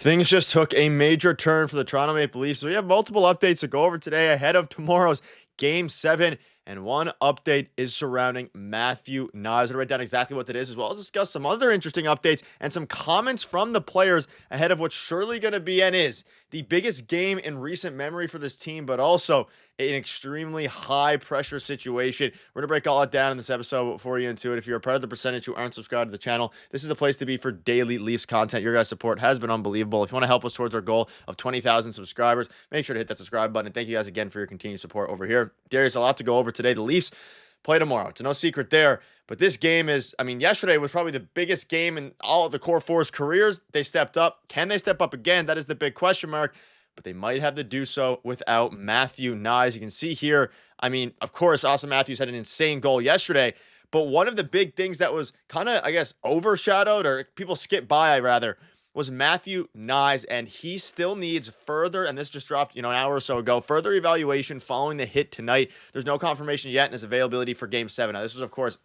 Things just took a major turn for the Toronto Maple Leafs. So we have multiple updates to go over today ahead of tomorrow's Game 7. And one update is surrounding Matthew Knies. I'll write down exactly what that is, as well as discuss some other interesting updates and some comments from the players ahead of what's surely going to be and is the biggest game in recent memory for this team, but also an extremely high pressure situation. We're going to break all that down in this episode. Before you into it, if you're a part of the percentage who aren't subscribed to the channel, this is the place to be for daily Leafs content. Your guys' support has been unbelievable. If you want to help us towards our goal of 20,000 subscribers, make sure to hit that subscribe button. And thank you guys again for your continued support over here. Darius, a lot to go over today. The Leafs play tomorrow. It's no secret there. But this game is, yesterday was probably the biggest game in all of the core four's careers. They stepped up. Can they step up again? That is the big question mark. But they might have to do so without Matthew Knies. You can see here, of course, Austin Matthews had an insane goal yesterday. But one of the big things that was kind of, overshadowed, or people skipped by, rather, was Matthew Knies, and he still needs further, and this just dropped, an hour or so ago, further evaluation following the hit tonight. There's no confirmation yet in his availability for Game 7. Now, this was, of course,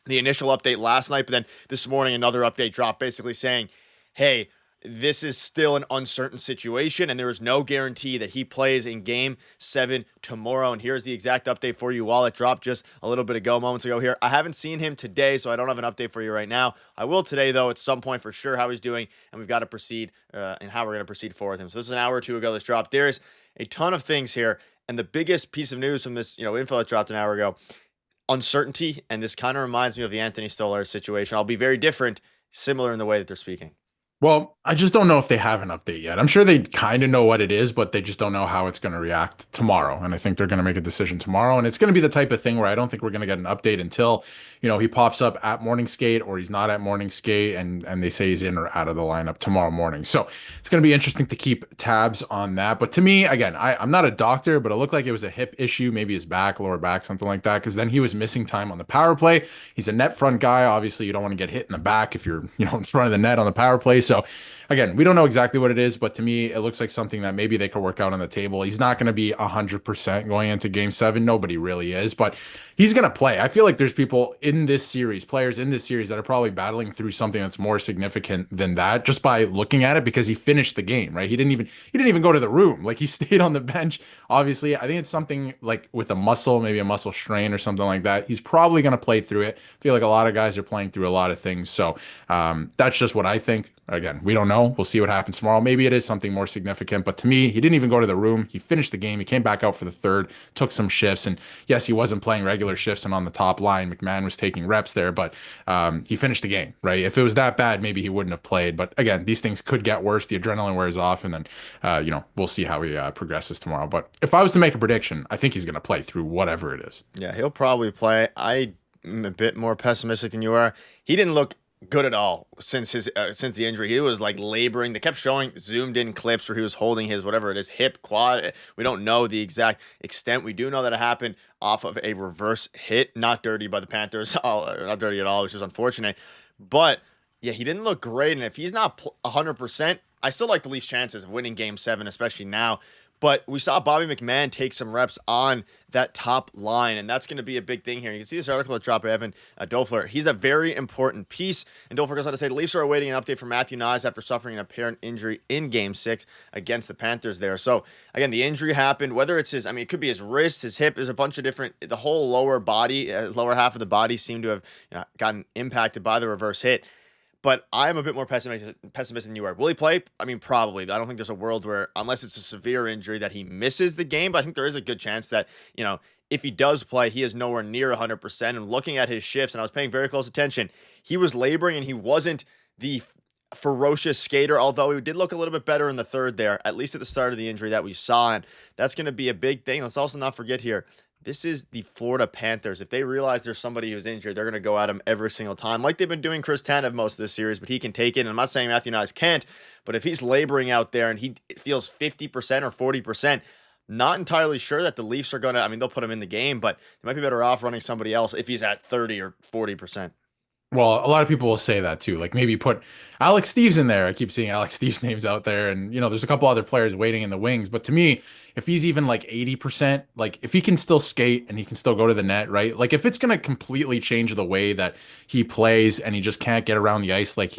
the initial update last night, but then this morning another update dropped basically saying, hey, this is still an uncertain situation, and there is no guarantee that he plays in Game 7 tomorrow. And here's the exact update for you while it dropped just a little bit ago, moments ago here. I haven't seen him today, so I don't have an update for you right now. I will today, though, at some point for sure how he's doing, and we've got to proceed and how we're going to proceed forward with him. So this is an hour or two ago this dropped. There's a ton of things here, and the biggest piece of news from this, info that dropped an hour ago, uncertainty, and this kind of reminds me of the Anthony Stolarz situation. I'll be very different, similar in the way that they're speaking. Well, I just don't know if they have an update yet. I'm sure they kind of know what it is, but they just don't know how it's going to react tomorrow. And I think they're going to make a decision tomorrow. And it's going to be the type of thing where I don't think we're going to get an update until, he pops up at morning skate or he's not at morning skate and they say he's in or out of the lineup tomorrow morning. So it's going to be interesting to keep tabs on that. But to me, again, I'm not a doctor, but it looked like it was a hip issue, maybe his back, lower back, something like that. Because then he was missing time on the power play. He's a net front guy. Obviously, you don't want to get hit in the back if you're, in front of the net on the power play. So again, we don't know exactly what it is, but to me, it looks like something that maybe they could work out on the table. He's not going to be 100% going into Game 7. Nobody really is, but he's going to play. I feel like there's people in this series, players in this series that are probably battling through something that's more significant than that just by looking at it because he finished the game, right? He didn't even go to the room. Like he stayed on the bench. Obviously, I think it's something like with a muscle, maybe a muscle strain or something like that. He's probably going to play through it. I feel like a lot of guys are playing through a lot of things. So that's just what I think. Again, we don't know. We'll see what happens tomorrow. Maybe it is something more significant, but to me, he didn't even go to the room. He finished the game. He came back out for the third, took some shifts, and yes, he wasn't playing regular shifts and on the top line. McMahon was taking reps there, but he finished the game, right? If it was that bad, maybe he wouldn't have played. But again, these things could get worse. The adrenaline wears off, and then we'll see how he progresses tomorrow. But if I was to make a prediction, I think he's going to play through whatever it is. Yeah, he'll probably play. I'm a bit more pessimistic than you are. He didn't look good at all since the injury. He was like laboring. They kept showing zoomed in clips where he was holding his whatever it is, hip, quad. We don't know the exact extent. We do know that it happened off of a reverse hit, not dirty by the Panthers, not dirty at all, which is unfortunate. But yeah, he didn't look great. And if he's not 100%, I still like the Leafs' chances of winning Game 7, especially now. But we saw Bobby McMahon take some reps on that top line, and that's going to be a big thing here. You can see this article that dropped by Evan Dofler. He's a very important piece, and Dofler goes on to say the Leafs are awaiting an update from Matthew Knies after suffering an apparent injury in Game 6 against the Panthers there. So, again, the injury happened, whether it's his, it could be his wrist, his hip, there's a bunch of different, the whole lower body, lower half of the body seemed to have gotten impacted by the reverse hit. But I'm a bit more pessimistic than you are. Will he play? Probably. I don't think there's a world where, unless it's a severe injury, that he misses the game. But I think there is a good chance that, if he does play, he is nowhere near 100%. And looking at his shifts, and I was paying very close attention, he was laboring and he wasn't the ferocious skater, although he did look a little bit better in the third there, at least at the start of the injury that we saw. And that's going to be a big thing. Let's also not forget here, this is the Florida Panthers. If they realize there's somebody who's injured, they're going to go at him every single time, like they've been doing Chris Tanev most of this series, but he can take it. And I'm not saying Matthew Knies can't, but if he's laboring out there and he feels 50% or 40%, not entirely sure that the Leafs are going to, they'll put him in the game, but they might be better off running somebody else if he's at 30 or 40%. Well, a lot of people will say that too. Like maybe put Alex Steves in there. I keep seeing Alex Steves names out there, and there's a couple other players waiting in the wings. But to me, if he's even like 80%, like if he can still skate and he can still go to the net, right? Like if it's gonna completely change the way that he plays and he just can't get around the ice like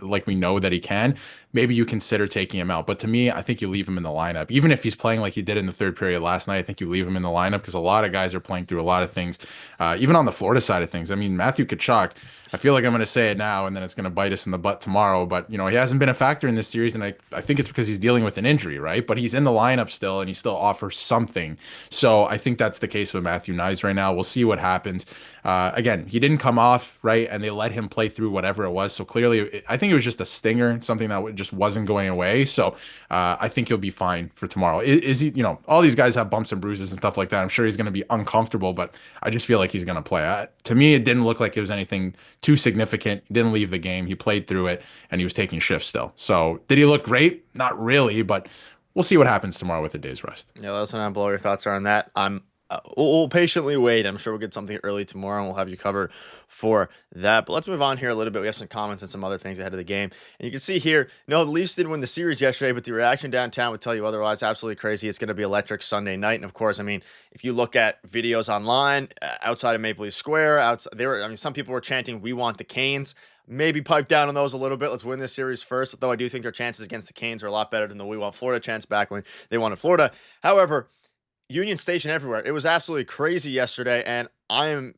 like we know that he can, maybe you consider taking him out. But to me, I think you leave him in the lineup. Even if he's playing like he did in the third period last night, I think you leave him in the lineup because a lot of guys are playing through a lot of things. Even on the Florida side of things. I mean, Matthew Tkachuk. I feel like I'm going to say it now and then it's going to bite us in the butt tomorrow. But, he hasn't been a factor in this series. And I think it's because he's dealing with an injury, right? But he's in the lineup still and he still offers something. So I think that's the case with Matthew Knies right now. We'll see what happens. Again, he didn't come off, right? And they let him play through whatever it was. So clearly, I think it was just a stinger, something that just wasn't going away. So I think he'll be fine for tomorrow. Is he, all these guys have bumps and bruises and stuff like that. I'm sure he's going to be uncomfortable, but I just feel like he's going to play. To me, it didn't look like it was anything too significant. He didn't leave the game. He played through it and he was taking shifts still. So did he look great? Not really, but we'll see what happens tomorrow with a day's rest. Yeah, let us know below your thoughts are on that. We'll patiently wait. I'm sure we'll get something early tomorrow, and we'll have you covered for that. But let's move on here a little bit. We have some comments and some other things ahead of the game. And you can see here, no, the Leafs didn't win the series yesterday, but the reaction downtown would tell you otherwise. Absolutely crazy. It's going to be electric Sunday night. And of course, I mean, if you look at videos online outside of Maple Leaf Square, some people were chanting, "We want the Canes." Maybe pipe down on those a little bit. Let's win this series first. Though I do think their chances against the Canes are a lot better than the "We want Florida" chance back when they wanted Florida. However, Union Station everywhere. It was absolutely crazy yesterday, and I am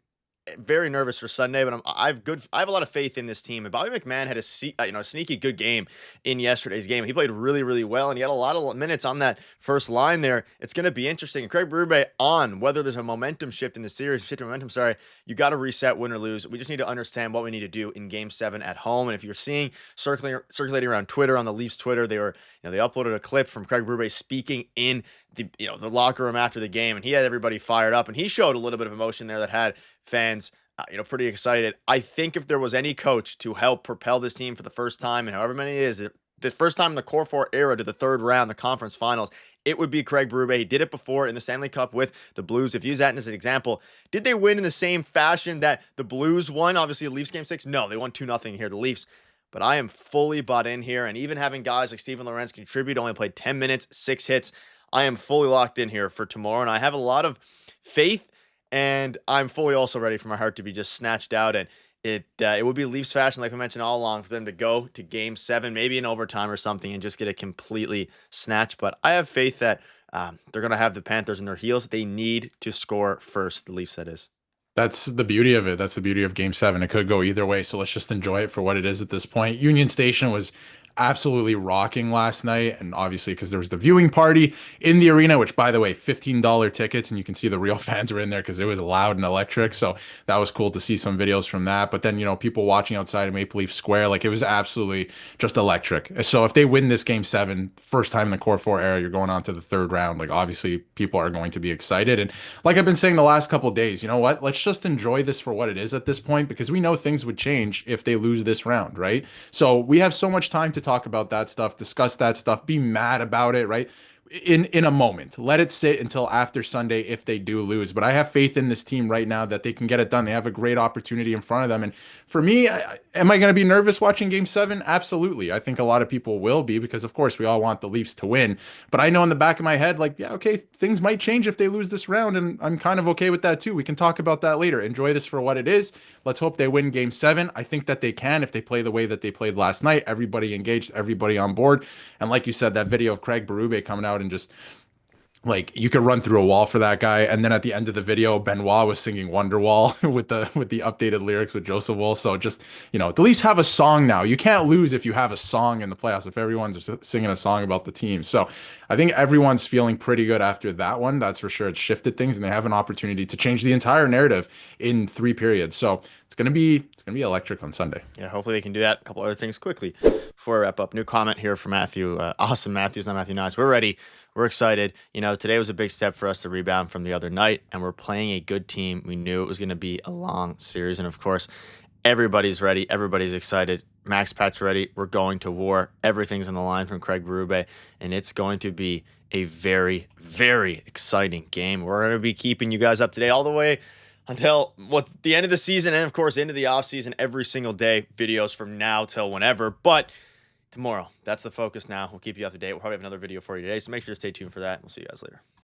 very nervous for Sunday. But I have a lot of faith in this team. And Bobby McMahon had a sneaky good game in yesterday's game. He played really, really well, and he had a lot of minutes on that first line there. It's going to be interesting. And Craig Berube on whether there's a momentum shift in the series, shift in momentum. Sorry, you got to reset, win or lose. We just need to understand what we need to do in Game 7 at home. And if you're seeing circulating around Twitter, on the Leafs Twitter, they uploaded a clip from Craig Berube speaking in the locker room after the game, and he had everybody fired up, and he showed a little bit of emotion there that had fans pretty excited. I think if there was any coach to help propel this team for the first time and however many it is, the first time in the Core 4 era to the third round, the conference finals, it would be Craig Berube. He did it before in the Stanley Cup with the Blues. If you use that as an example, did they win in the same fashion that the Blues won? Obviously, the Leafs Game 6? No, they won 2-0 here, the Leafs. But I am fully bought in here, and even having guys like Steven Lorentz contribute, only played 10 minutes, 6 hits, I am fully locked in here for tomorrow, and I have a lot of faith, and I'm fully also ready for my heart to be just snatched out. And it would be Leafs fashion, like I mentioned all along, for them to go to Game 7, maybe in overtime or something, and just get it completely snatched. But I have faith that they're going to have the Panthers in their heels. They need to score first, the Leafs, that is. That's the beauty of it. That's the beauty of Game 7. It could go either way. So let's just enjoy it for what it is at this point. Union Station was absolutely rocking last night. And obviously, because there was the viewing party in the arena, which, by the way, $15 tickets. And you can see the real fans were in there because it was loud and electric. So that was cool to see some videos from that. But then, people watching outside of Maple Leaf Square, like it was absolutely just electric. So if they win this Game 7, first time in the Core 4 era, you're going on to the third round. Like, obviously, people are going to be excited. And like I've been saying the last couple of days, you know what? Let's just enjoy this for what it is at this point because we know things would change if they lose this round, right? So we have so much time to talk about that stuff, discuss that stuff, be mad about it, right? In a moment. Let it sit until after Sunday if they do lose. But I have faith in this team right now that they can get it done. They have a great opportunity in front of them. And for me, am I going to be nervous watching Game 7? Absolutely. I think a lot of people will be because, of course, we all want the Leafs to win. But I know in the back of my head, like, yeah, okay, things might change if they lose this round. And I'm kind of okay with that too. We can talk about that later. Enjoy this for what it is. Let's hope they win Game 7. I think that they can if they play the way that they played last night. Everybody engaged, everybody on board. And like you said, that video of Craig Berube coming out and just like you could run through a wall for that guy. And then at the end of the video, Benoit was singing Wonderwall with the updated lyrics with Joseph Wool. So just, the Leafs have a song now. You can't lose if you have a song in the playoffs, if everyone's singing a song about the team. So I think everyone's feeling pretty good after that one. That's for sure. It's shifted things and they have an opportunity to change the entire narrative in 3 periods. So it's gonna be electric on Sunday. Yeah, hopefully they can do that. A couple other things quickly before I wrap up. New comment here from Matthew. Awesome, Matthew's not Matthew Knies. We're ready. We're excited. Today was a big step for us to rebound from the other night, and we're playing a good team. We knew it was going to be a long series, and of course, everybody's ready. Everybody's excited. Max Pat's ready. We're going to war. Everything's on the line from Craig Berube, and it's going to be a very, very exciting game. We're going to be keeping you guys up to date all the way until what the end of the season and of course into the off season every single day, videos from now till whenever. But tomorrow, that's the focus now. We'll keep you up to date. We'll probably have another video for you today, so make sure to stay tuned for that. We'll see you guys later.